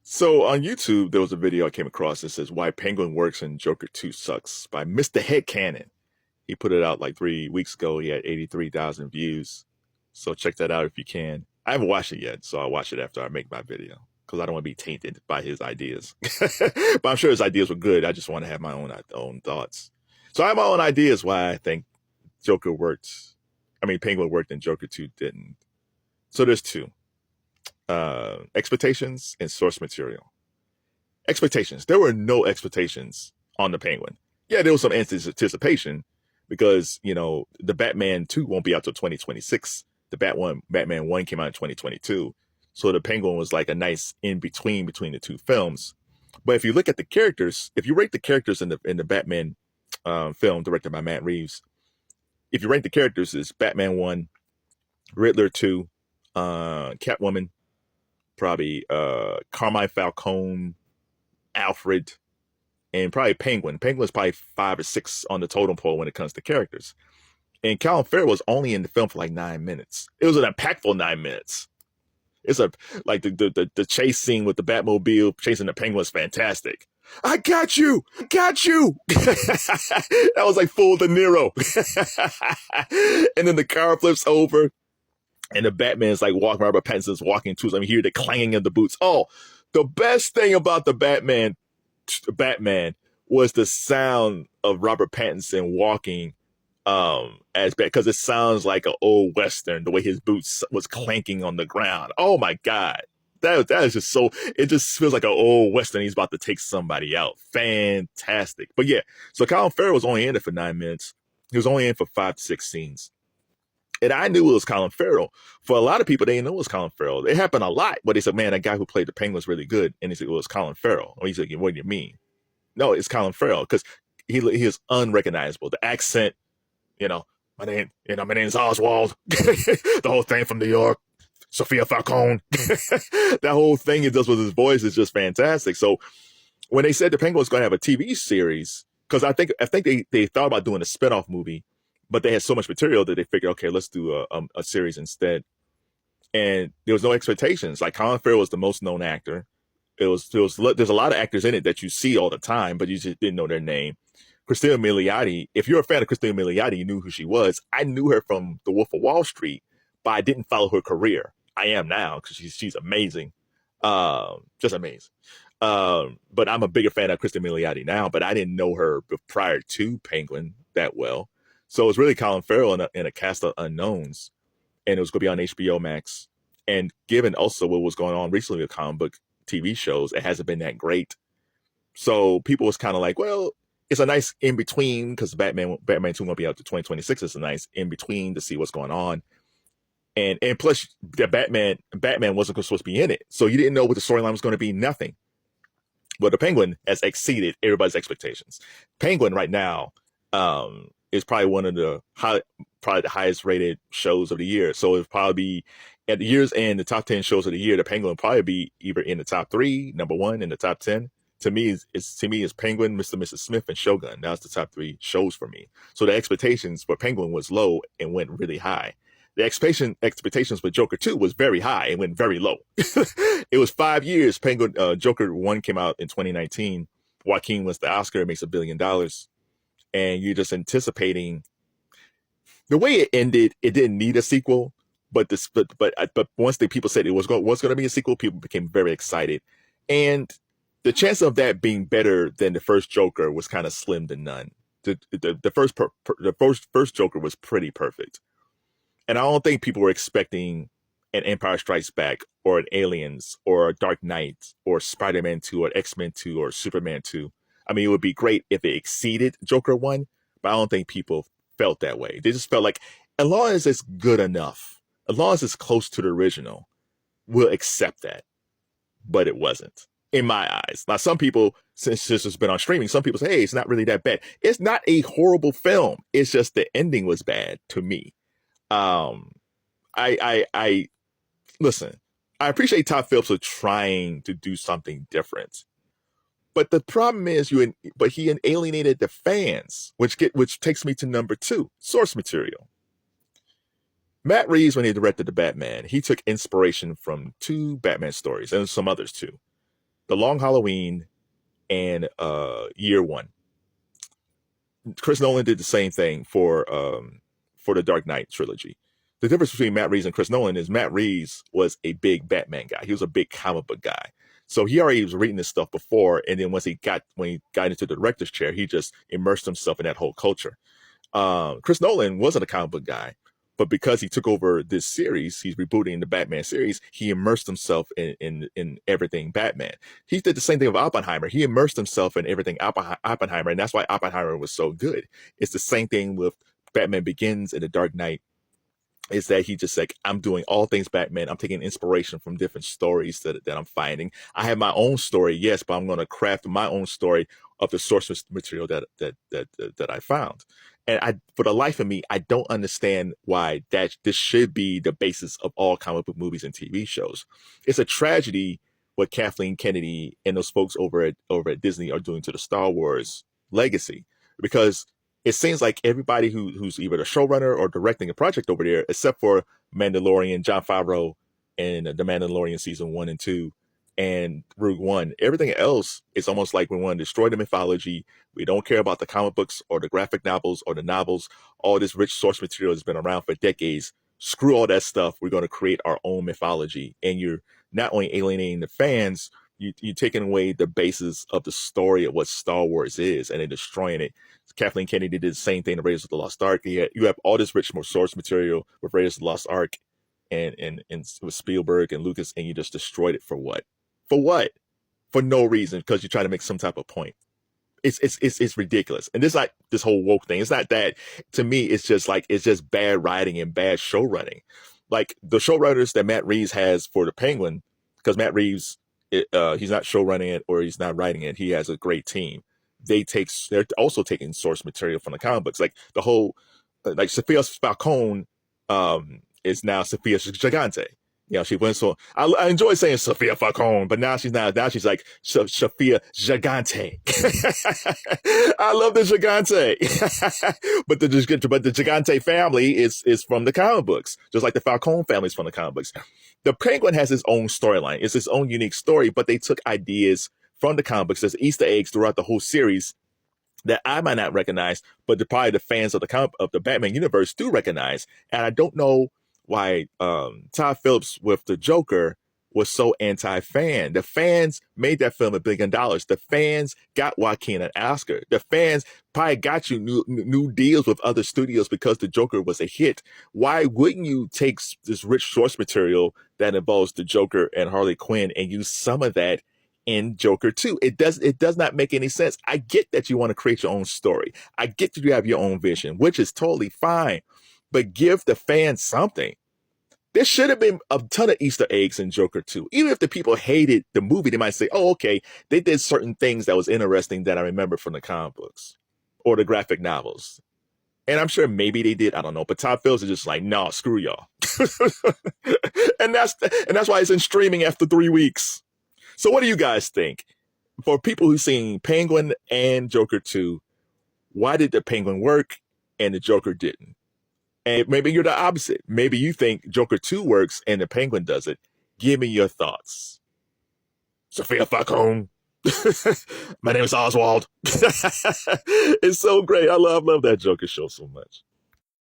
So on YouTube, there was a video I came across that says "Why Penguin Works and Joker 2 Sucks" by Mr. Headcanon. He put it out like 3 weeks ago. He had 83,000 views. So check that out if you can. I haven't watched it yet, so I'll watch it after I make my video because I don't want to be tainted by his ideas. But I'm sure his ideas were good. I just want to have my own thoughts. So I have my own ideas why I think Joker worked. I mean, Penguin worked and Joker 2 didn't. So there's two expectations and source material. Expectations. There were no expectations on the Penguin. Yeah, there was some anticipation because, the Batman 2 won't be out till 2026. The Batman 1 came out in 2022. So the Penguin was like a nice in between the two films. But if you look at the characters, if you rate the characters in the Batman film directed by Matt Reeves, if you rank the characters, it's Batman 1, Riddler 2, Catwoman, probably Carmine Falcone, Alfred, and probably Penguin. Penguin's probably 5 or 6 on the totem pole when it comes to characters. And Colin Farrell was only in the film for like 9 minutes. It was an impactful 9 minutes. It's like the chase scene with the Batmobile chasing the Penguin is fantastic. I got you, got you. That was like full De Niro. And then the car flips over, and the Batman's like walking. Robert Pattinson's walking too. So I hear the clanging of the boots. Oh, the best thing about the Batman was the sound of Robert Pattinson walking as bad because it sounds like an old western, the way his boots was clanking on the ground. Oh my god, that is just so, it just feels like an old western. He's about to take somebody out. Fantastic. But yeah, so Colin Farrell was only in it for 9 minutes. He was only in for 5 to 6 scenes. And I knew it was Colin Farrell. For a lot of people, they didn't know it was Colin Farrell. It happened a lot, but they said, man, that guy who played the Penguin was really good. And he said, well, it's Colin Farrell. And he said, what do you mean? No, it's Colin Farrell because he is unrecognizable. The accent, my name's Oswald. The whole thing from New York, Sophia Falcone. That whole thing he does with his voice is just fantastic. So when they said the Penguin was going to have a TV series, because I think they thought about doing a spinoff movie, but they had so much material that they figured, okay, let's do a series instead. And there was no expectations. Like Colin Farrell was the most known actor. There's a lot of actors in it that you see all the time, but you just didn't know their name. Christina Milioti, if you're a fan of Christina Milioti, you knew who she was. I knew her from The Wolf of Wall Street, but I didn't follow her career. I am now because she's amazing, just amazing. But I'm a bigger fan of Christina Milioti now, but I didn't know her prior to Penguin that well. So it was really Colin Farrell in a cast of unknowns, and it was going to be on HBO Max. And given also what was going on recently with comic book TV shows, it hasn't been that great. So people was kind of like, well, it's a nice in between because Batman 2 won't be out to 2026. It's a nice in between to see what's going on. And plus, the Batman wasn't supposed to be in it, so you didn't know what the storyline was going to be. Nothing. But the Penguin has exceeded everybody's expectations. Penguin right now is probably one of the highest rated shows of the year. So it'll probably be at the year's end, the top 10 shows of the year. The Penguin will probably be either in the top 3, number 1 in the top 10. To me, is Penguin, Mr. and Mrs. Smith, and Shogun. That's the top 3 shows for me. So the expectations for Penguin was low and went really high. The expectations for Joker 2 was very high and went very low. It was 5 years. Joker 1 came out in 2019. Joaquin was the Oscar. It makes $1 billion. And you're just anticipating the way it ended. It didn't need a sequel, but once the people said it was going to be a sequel, people became very excited. And the chance of that being better than the first Joker was kind of slim to none. The first Joker was pretty perfect. And I don't think people were expecting an Empire Strikes Back or an Aliens or a Dark Knight or Spider-Man 2 or X-Men 2 or Superman 2. I mean, it would be great if it exceeded Joker 1, but I don't think people felt that way. They just felt like, as long as it's good enough, as long as it's close to the original, we'll accept that. But it wasn't, in my eyes. Now, some people, since this has been on streaming, some people say, hey, it's not really that bad. It's not a horrible film. It's just the ending was bad to me. I listen, I appreciate Todd Phillips for trying to do something different. But the problem is he alienated the fans, which takes me to number 2, source material. Matt Reeves, when he directed The Batman, he took inspiration from 2 Batman stories and some others too. The Long Halloween and Year One. Chris Nolan did the same thing for the Dark Knight trilogy. The difference between Matt Reeves and Chris Nolan is Matt Reeves was a big Batman guy. He was a big comic book guy. So he already was reading this stuff before, and then when he got into the director's chair, he just immersed himself in that whole culture. Chris Nolan wasn't a comic book guy, but because he took over this series, he's rebooting the Batman series. He immersed himself in everything Batman. He did the same thing with Oppenheimer. He immersed himself in everything Oppenheimer, and that's why Oppenheimer was so good. It's the same thing with Batman Begins and The Dark Knight. Is that he just like, I'm doing all things Batman. I'm taking inspiration from different stories that I'm finding. I have my own story, yes, but I'm going to craft my own story of the source material that I found. And for the life of me, I don't understand why this should be the basis of all comic book movies and TV shows. It's a tragedy what Kathleen Kennedy and those folks over at Disney are doing to the Star Wars legacy, because it seems like everybody who's either the showrunner or directing a project over there, except for Mandalorian, Jon Favreau, and The Mandalorian season 1 and 2, and Rogue One, everything else is almost like we want to destroy the mythology. We don't care about the comic books or the graphic novels or the novels. All this rich source material has been around for decades. Screw all that stuff. We're going to create our own mythology. And you're not only alienating the fans, you're taking away the basis of the story of what Star Wars is, and then destroying it. Kathleen Kennedy did the same thing to Raiders of the Lost Ark. You have all this rich source material with Raiders of the Lost Ark and with Spielberg and Lucas, and you just destroyed it for what? For what? For no reason, because you're trying to make some type of point. It's ridiculous. And this like this whole woke thing. It's not that. To me, it's just bad writing and bad show running. Like the showrunners that Matt Reeves has for the Penguin, because Matt Reeves, he's not show running it or he's not writing it. He has a great team. They're also taking source material from the comic books. Like the whole, like Sophia Falcone is now Sophia Gigante. You know, she went so I enjoy saying Sophia Falcone, but now she's like Sophia Gigante. I love the Gigante. but the Gigante family is from the comic books, just like the Falcone family is from the comic books. The Penguin has its own storyline. It's its own unique story, but they took ideas from the comic books as Easter eggs throughout the whole series that I might not recognize, but probably the fans of the Batman universe do recognize. And I don't know why Todd Phillips with the Joker was so anti-fan. The fans made that film $1 billion. The fans got Joaquin an Oscar. The fans probably got you new deals with other studios because the Joker was a hit. Why wouldn't you take this rich source material that involves the Joker and Harley Quinn and use some of that in Joker 2? It does not make any sense. I get that you want to create your own story. I get that you have your own vision, which is totally fine. But give the fans something. There should have been a ton of Easter eggs in Joker 2. Even if the people hated the movie, they might say, oh, okay, they did certain things that was interesting that I remember from the comic books or the graphic novels. And I'm sure maybe they did. I don't know. But Todd Phillips is just like, no, screw y'all. and that's why it's in streaming after 3 weeks. So what do you guys think? For people who've seen Penguin and Joker 2, why did the Penguin work and the Joker didn't? And maybe you're the opposite. Maybe you think Joker 2 works and the Penguin does it. Give me your thoughts. Sophia Falcone. My name is Oswald. It's so great. I love that Joker show so much.